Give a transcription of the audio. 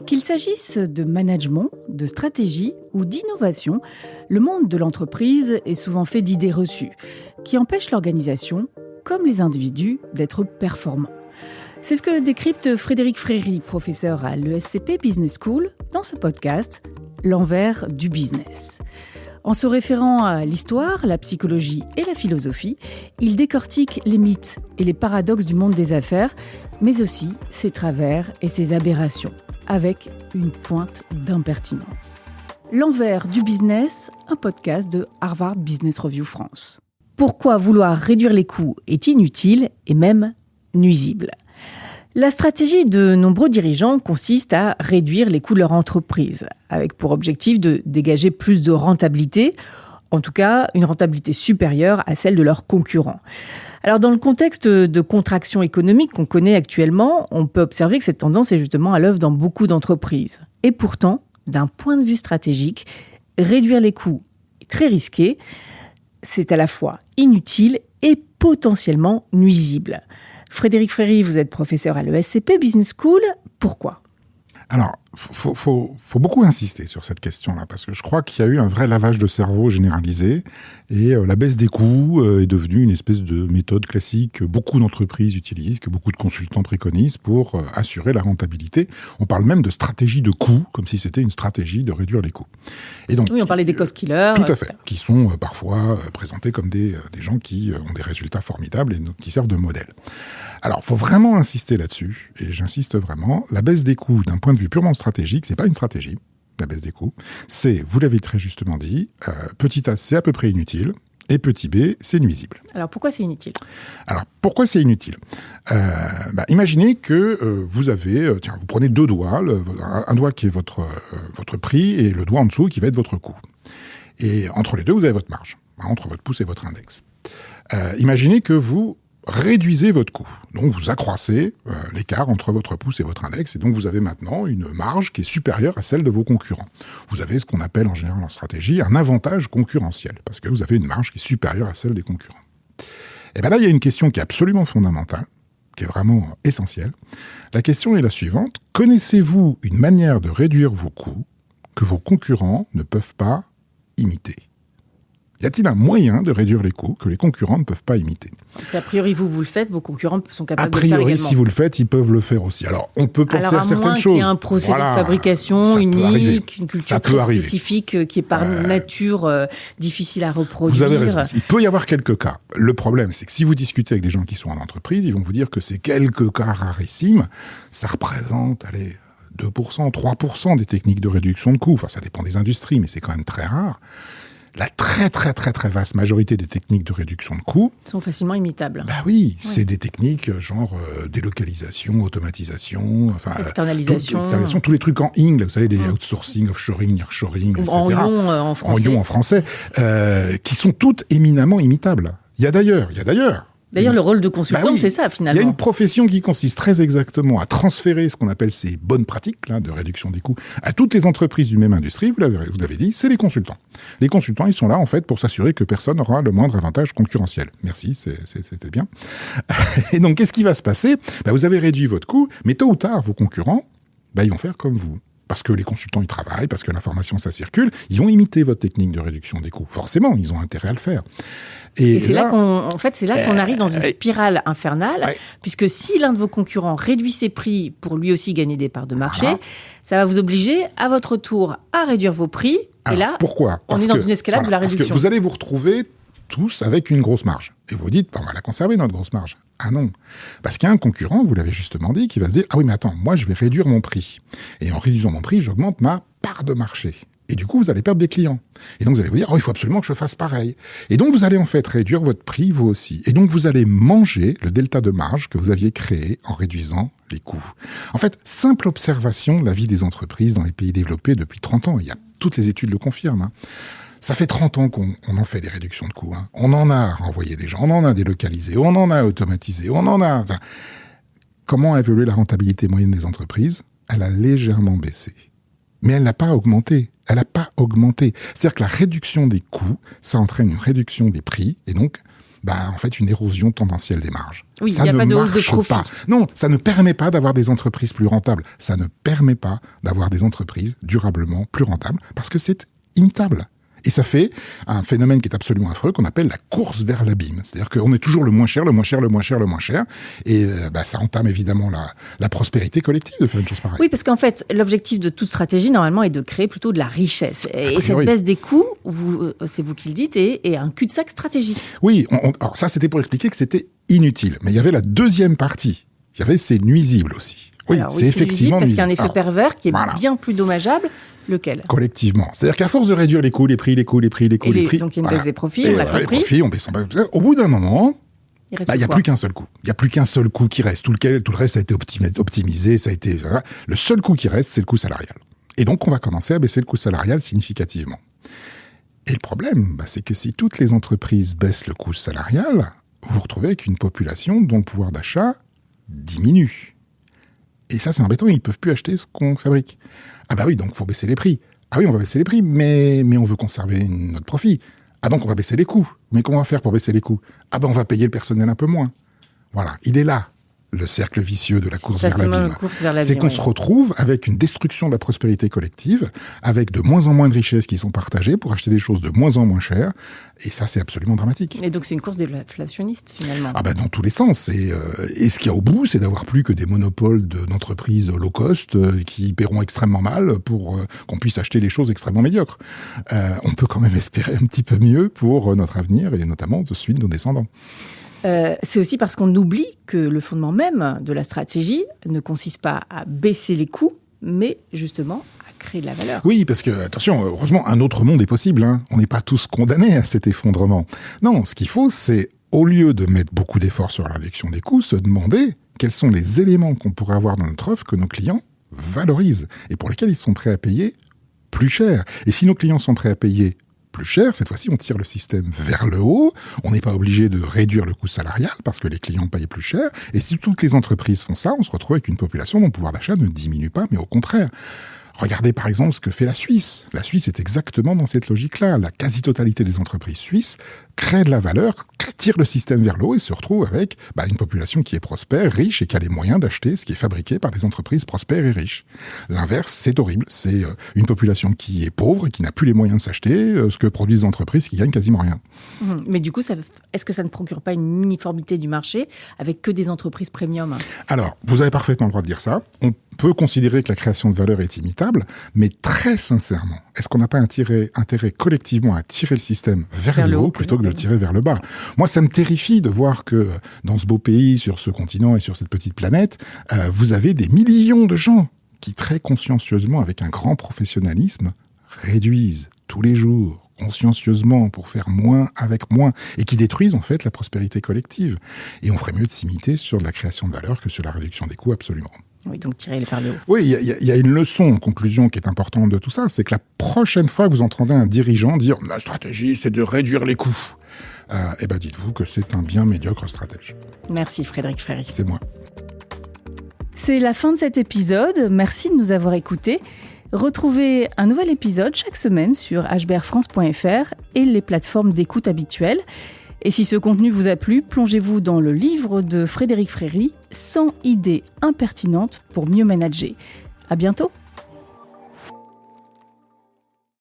Qu'il s'agisse de management, de stratégie ou d'innovation, le monde de l'entreprise est souvent fait d'idées reçues qui empêchent l'organisation, comme les individus, d'être performants. C'est ce que décrypte Frédéric Fréry, professeur à l'ESCP Business School, dans ce podcast « L'envers du business ». En se référant à l'histoire, la psychologie et la philosophie, il décortique les mythes et les paradoxes du monde des affaires, mais aussi ses travers et ses aberrations, avec une pointe d'impertinence. L'envers du business, un podcast de Harvard Business Review France. Pourquoi vouloir réduire les coûts est inutile et même nuisible. La stratégie de nombreux dirigeants consiste à réduire les coûts de leur entreprise, avec pour objectif de dégager plus de rentabilité, en tout cas une rentabilité supérieure à celle de leurs concurrents. Alors dans le contexte de contraction économique qu'on connaît actuellement, on peut observer que cette tendance est justement à l'œuvre dans beaucoup d'entreprises. Et pourtant, d'un point de vue stratégique, réduire les coûts est très risqué, c'est à la fois inutile et potentiellement nuisible. Frédéric Fréry, vous êtes professeur à l'ESCP Business School. Pourquoi ? Alors, faut beaucoup insister sur cette question-là, parce que je crois qu'il y a eu un vrai lavage de cerveau généralisé, et la baisse des coûts est devenue une espèce de méthode classique que beaucoup d'entreprises utilisent, que beaucoup de consultants préconisent pour assurer la rentabilité. On parle même de stratégie de coûts, comme si c'était une stratégie de réduire les coûts. Et donc, oui, on parlait des cost killers. Tout à fait, qui sont parfois présentés comme des gens qui ont des résultats formidables et qui servent de modèle. Alors, il faut vraiment insister là-dessus, et j'insiste vraiment, la baisse des coûts d'un point de vue purement stratégique, c'est pas une stratégie, la baisse des coûts. C'est, vous l'avez très justement dit, petit a, c'est à peu près inutile, et petit b, c'est nuisible. Alors, pourquoi c'est inutile ? Alors, pourquoi c'est inutile ? Imaginez que vous avez, vous prenez deux doigts, un doigt qui est votre prix, et le doigt en dessous qui va être votre coût. Et entre les deux, vous avez votre marge, entre votre pouce et votre index. Imaginez que vous réduisez votre coût. Donc, vous accroissez l'écart entre votre pouce et votre index, et donc vous avez maintenant une marge qui est supérieure à celle de vos concurrents. Vous avez ce qu'on appelle en général en stratégie un avantage concurrentiel, parce que vous avez une marge qui est supérieure à celle des concurrents. Et bien là, il y a une question qui est absolument fondamentale, qui est vraiment essentielle. La question est la suivante. Connaissez-vous une manière de réduire vos coûts que vos concurrents ne peuvent pas imiter ? Y a-t-il un moyen de réduire les coûts que les concurrents ne peuvent pas imiter ? Parce qu'a priori, vous le faites, vos concurrents sont capables de le faire également. A priori, si vous le faites, ils peuvent le faire aussi. Alors, on peut penser à certaines choses. Alors, à moins qu'il y ait un procédé de fabrication unique, une culture très spécifique qui est par nature difficile à reproduire. Vous avez raison. Il peut y avoir quelques cas. Le problème, c'est que si vous discutez avec des gens qui sont en entreprise, ils vont vous dire que ces quelques cas rarissimes, ça représente, 2%, 3% des techniques de réduction de coûts. Enfin, ça dépend des industries, mais c'est quand même très rare. La très vaste majorité des techniques de réduction de coûts sont facilement imitables. Oui, c'est des techniques genre délocalisation, automatisation, externalisation, tous les trucs en ing, vous savez, les outsourcing, offshoring, nearshoring, etc. En ion en français. En ion en français, qui sont toutes éminemment imitables. Il y a d'ailleurs, le rôle de consultant, c'est ça, finalement. Il y a une profession qui consiste très exactement à transférer ce qu'on appelle ces bonnes pratiques de réduction des coûts à toutes les entreprises d'une même industrie. Vous l'avez dit, c'est les consultants. Les consultants, ils sont là, en fait, pour s'assurer que personne n'aura le moindre avantage concurrentiel. Merci, c'était bien. Et donc, qu'est-ce qui va se passer ? Vous avez réduit votre coût, mais tôt ou tard, vos concurrents, ils vont faire comme vous. Parce que les consultants, ils travaillent, parce que l'information, ça circule, ils vont imiter votre technique de réduction des coûts. Forcément, ils ont intérêt à le faire. Et c'est là qu'on arrive dans une spirale infernale, puisque si l'un de vos concurrents réduit ses prix pour lui aussi gagner des parts de marché, ça va vous obliger, à votre tour, à réduire vos prix. Alors, et là, pourquoi ? On est dans une escalade de la réduction. Parce que vous allez vous retrouver tous avec une grosse marge. Et vous dites, on va la conserver, notre grosse marge. Ah non. Parce qu'il y a un concurrent, vous l'avez justement dit, qui va se dire, ah oui, mais attends, moi, je vais réduire mon prix. Et en réduisant mon prix, j'augmente ma part de marché. Et du coup, vous allez perdre des clients. Et donc, vous allez vous dire, il faut absolument que je fasse pareil. Et donc, vous allez en fait réduire votre prix, vous aussi. Et donc, vous allez manger le delta de marge que vous aviez créé en réduisant les coûts. En fait, simple observation de la vie des entreprises dans les pays développés depuis 30 ans. Toutes les études le confirment. Ça fait 30 ans qu'on en fait des réductions de coûts. On en a renvoyé des gens, on en a délocalisé, on en a automatisé, Comment a évolué la rentabilité moyenne des entreprises ? Elle a légèrement baissé. Mais elle n'a pas augmenté. C'est-à-dire que la réduction des coûts, ça entraîne une réduction des prix, et donc en fait, une érosion tendancielle des marges. Oui, il n'y a pas de hausse de profit. Non, ça ne permet pas d'avoir des entreprises plus rentables. Ça ne permet pas d'avoir des entreprises durablement plus rentables parce que c'est imitable. Et ça fait un phénomène qui est absolument affreux, qu'on appelle la course vers l'abîme. C'est-à-dire qu'on est toujours le moins cher. Et ça entame évidemment la prospérité collective de faire une chose pareille. Oui, parce qu'en fait, l'objectif de toute stratégie, normalement, est de créer plutôt de la richesse. Et cette baisse des coûts, c'est vous qui le dites, est un cul-de-sac stratégique. Oui, alors ça, c'était pour expliquer que c'était inutile. Mais il y avait la deuxième partie. Il y avait ces nuisibles aussi. Oui, c'est effectivement nuisible. Parce qu'il y a un effet pervers qui est bien plus dommageable. Lequel ? Collectivement. C'est-à-dire qu'à force de réduire les coûts, les prix. Donc il y a une baisse des profits, on l'a compris. Les profits, on descend. Au bout d'un moment, il n'y a plus qu'un seul coût. Il n'y a plus qu'un seul coût qui reste. Tout le reste a été optimisé, le seul coût qui reste, c'est le coût salarial. Et donc, on va commencer à baisser le coût salarial significativement. Et le problème, c'est que si toutes les entreprises baissent le coût salarial, vous vous retrouvez avec une population dont le pouvoir d'achat diminue. Et ça, c'est embêtant, ils ne peuvent plus acheter ce qu'on fabrique. Ah bah oui, donc il faut baisser les prix. Ah oui, on va baisser les prix, mais on veut conserver notre profit. Ah donc on va baisser les coûts. Mais comment on va faire pour baisser les coûts ? Ah bah on va payer le personnel un peu moins. Voilà, il est là, le cercle vicieux de la course vers l'abîme. C'est qu'on se retrouve avec une destruction de la prospérité collective, avec de moins en moins de richesses qui sont partagées pour acheter des choses de moins en moins chères. Et ça, c'est absolument dramatique. Et donc c'est une course déflationniste, finalement. Ah dans tous les sens. Et ce qu'il y a au bout, c'est d'avoir plus que des monopoles d'entreprises low cost qui paieront extrêmement mal pour qu'on puisse acheter des choses extrêmement médiocres. On peut quand même espérer un petit peu mieux pour notre avenir et notamment de celui de nos descendants. C'est aussi parce qu'on oublie que le fondement même de la stratégie ne consiste pas à baisser les coûts, mais justement à créer de la valeur. Oui, parce que, attention, heureusement, un autre monde est possible. On n'est pas tous condamnés à cet effondrement. Non, ce qu'il faut, c'est, au lieu de mettre beaucoup d'efforts sur la réduction des coûts, se demander quels sont les éléments qu'on pourrait avoir dans notre offre que nos clients valorisent et pour lesquels ils sont prêts à payer plus cher. Et si nos clients sont prêts à payer plus cher, cette fois-ci, on tire le système vers le haut. On n'est pas obligé de réduire le coût salarial parce que les clients payent plus cher. Et si toutes les entreprises font ça, on se retrouve avec une population dont le pouvoir d'achat ne diminue pas, mais au contraire. Regardez par exemple ce que fait la Suisse. La Suisse est exactement dans cette logique-là. La quasi-totalité des entreprises suisses créent de la valeur, tirent le système vers le haut et se retrouvent avec une population qui est prospère, riche et qui a les moyens d'acheter ce qui est fabriqué par des entreprises prospères et riches. L'inverse, c'est horrible. C'est une population qui est pauvre et qui n'a plus les moyens de s'acheter ce que produisent des entreprises qui gagnent quasiment rien. Mais du coup, est-ce que ça ne procure pas une uniformité du marché avec que des entreprises premium ? Alors, vous avez parfaitement le droit de dire ça. On peut considérer que la création de valeur est imitable, mais très sincèrement, est-ce qu'on n'a pas intérêt collectivement à tirer le système vers le haut plutôt que de le tirer vers le bas ? Moi, ça me terrifie de voir que dans ce beau pays, sur ce continent et sur cette petite planète, vous avez des millions de gens qui, très consciencieusement, avec un grand professionnalisme, réduisent tous les jours, consciencieusement, pour faire moins avec moins, et qui détruisent en fait la prospérité collective. Et on ferait mieux de s'imiter sur de la création de valeur que sur la réduction des coûts, absolument. Oui, donc tirer vers le haut. Oui, il y a une leçon en conclusion qui est importante de tout ça, c'est que la prochaine fois que vous entendez un dirigeant dire « la stratégie, c'est de réduire les coûts », dites-vous que c'est un bien médiocre stratège. Merci Frédéric Fréry. C'est moi. C'est la fin de cet épisode. Merci de nous avoir écoutés. Retrouvez un nouvel épisode chaque semaine sur hbrfrance.fr et les plateformes d'écoute habituelles. Et si ce contenu vous a plu, plongez-vous dans le livre de Frédéric Fréry, 100 idées impertinentes pour mieux manager. À bientôt.